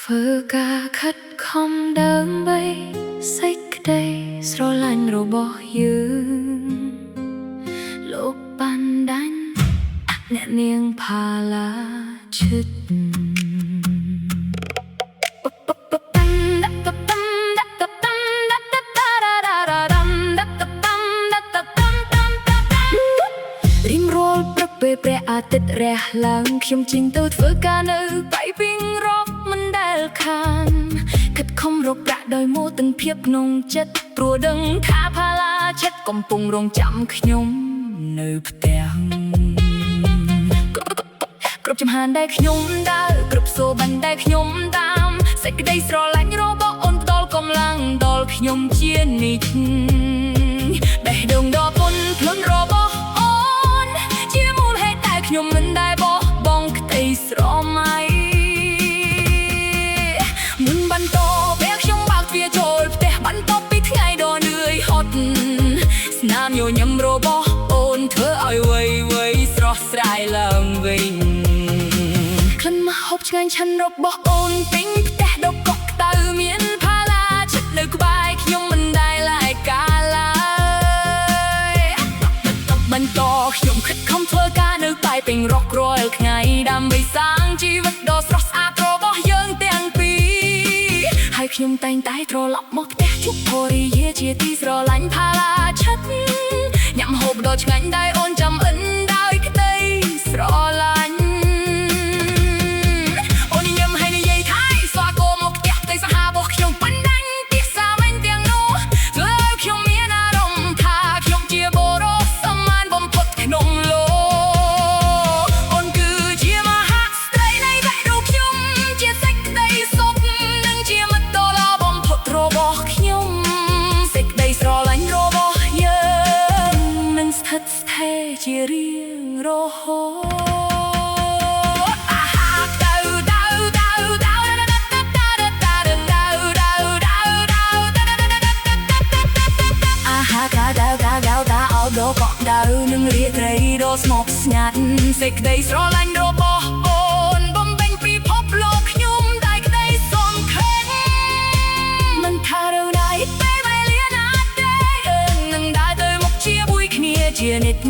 ធ្វើការខិតខំដើម្បីសេចក្តីស្រឡាញ់របស់យើងលោកបានដាញ់អ្នកនាងផាឡាឈិតរៀងរាល់ព្រឹកពេលព្រះអាទិត្យរះឡើងខ្ញុំចេញទៅធ្វើការនៅបៃពីងរកមិនដែលខានខិតខំរកប្រាក់ដោយមោទនភាពក្នុងចិត្តព្រោះដឹងថាផាឡាឈិតកំពុងរងចាំខ្ញុំនៅផ្ទះគ្រប់ចំហានដែលខ្ញុំដើរគ្រប់សូបាញ់ដែលខ្ញុំតាមសេចក្តីស្រឡាញ់របស់អូនផ្ដល់កម្លាំងដល់ខ្ញុំជានិច្ចបេះដូងដ៏ពុនភ្លន់របស់អូនជាមូលហេតុដែលខ្ញុំមិនដែលបោះបង់ក្តីស្រមៃមុនបន្តពេលខ្ញុំបើកទ្វារចូលផ្ទះបន្ទាប់ពីថ្ងៃដ៏នឿយហត់ស្នាមញញឹមរបស់អូនធ្វើឲ្យវ័យស្រស់ស្រាយឡើងវិញក្លិនម្ហូបឆ្ងាញ់ឆាន់របស់អូនពេញផ្ទះដកកក់ក្តៅមានផាឡាឈិតនៅក្បែរខ្ញុំមិនដែលឡាយកាលឡើយបន្តខ្ញុំខិតខំធ្វើការនៅតែពេញរករាល់ថ្ងៃដើម្បីសាងជីវិតដ៏ស្រស់ស្អាតរបស់យើងទាំងពីរហើយខ្ញុំតែងតែត្រឡប់មកផ្ទះជួបភរិយាជាទីស្រឡាញ់ផាឡាឈិតញ៉ាំហូបដ៏ឆ្ងាញ់ដែលអូនចាំអិនដោយក្តីស្រឡាញ់អូនញញឹមហើយនិយាយថាស្វាគមន៍មកផ្ទះផ្ទៃសហារបស់ខ្ញុំបណ្ដាញ់ពាក្យសាមញ្ញទាំងនោះធ្វើឲ្យខ្ញុំមានអារម្មណ៍ថាខ្ញុំជាបុរសសំមានបំផុតក្នុងលោកអូនគឺជាមហាស្ត្រីនៃបេះដូងខ្ញុំជាសេចក្តីសុខនិងជាមិត្តដ៏ល្អបំផុតរបស់ខ្ញុំសេចក្តីស្រឡាញ់របស់យើងនឹងស្ថិតស្ថេរជារៀងរហូតដកកដៅនឹងរាត្រីដ៏ស្ងប់ស្ងាត់សេចក្តីស្រឡាញ់របស់អូនបំពេញពិភពលោកខ្ញុំដែលក្តីសង្ឃឹមមិនថារណាយពេលវេលាណាទេនឹងដើរទៅមុខជាមួយគ្នាជានិច្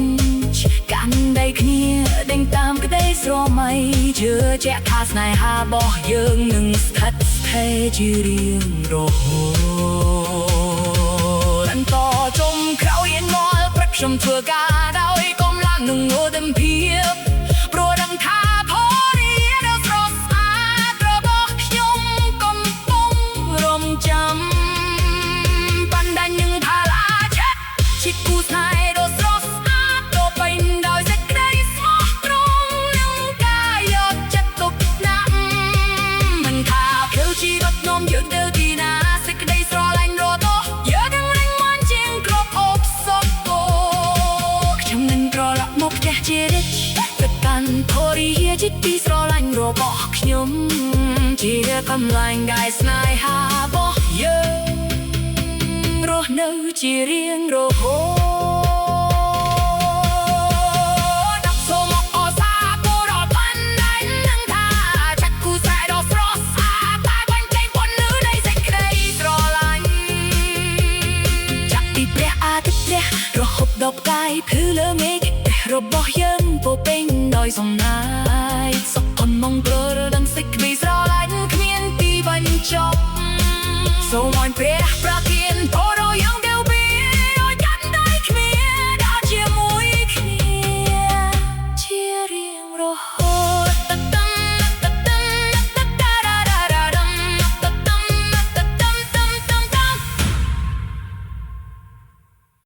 ចកាន់ដៃគ្នាដេញតាមក្តីស្រមៃជឿជាក់ថាស្នេហារបស់យើងនឹងស្ថិតស្ថេរជារៀងរហូតបន្តចុងក្រោយខ្ញុំធ្វើការដោយកម្លាំងនិងមោទនភាពព្រោះដឹងថាភរិយាដ៏ស្រស់ស្អាតរបស់ខ្ញុំកំពុងរងចាំបណ្ដាញនឹងផាឡាឈិតជាគូស្នេហ៍ដ៏ស្រស់ស្អាតដ៏ពេញដោយសេចក្តីស្មោះត្រង់និងការយកចិត្តទុកដាក់មិនថាពេលជីវិតនាំយើងទៅទីណាសេចក្តីស្រឡាញ់របស់យើងនឹងរឹងមាំជាងគ្រប់អូបសពមកផ្ទះជារិទ្ធទៅកាន់ភរិយាជាទីស្រឡាញ់របស់ខ្ញុំជាកម្លាំងកាយស្នេហារបស់យើងរស់នៅជារៀងរហូតសូមអរសាទរដល់បណ្ដាញនឹងថាចាក់គូស្រែដ៏ស្រស់ស្អាតតែបញ្ចេញពន្លឺនៃសេចក្តីស្រឡាញ់ចាប់ពីព្រះអាទិត្យរហូតដល់ផ្កាយភ្លឺលើមេឃរបស់យើងពោពេញដោយសំណាយសុខអមង្គលដឹងសេចក្តីស្រឡាញ់គ្មានទីបញ្ចប់សូមឲ្យព្រះប្រ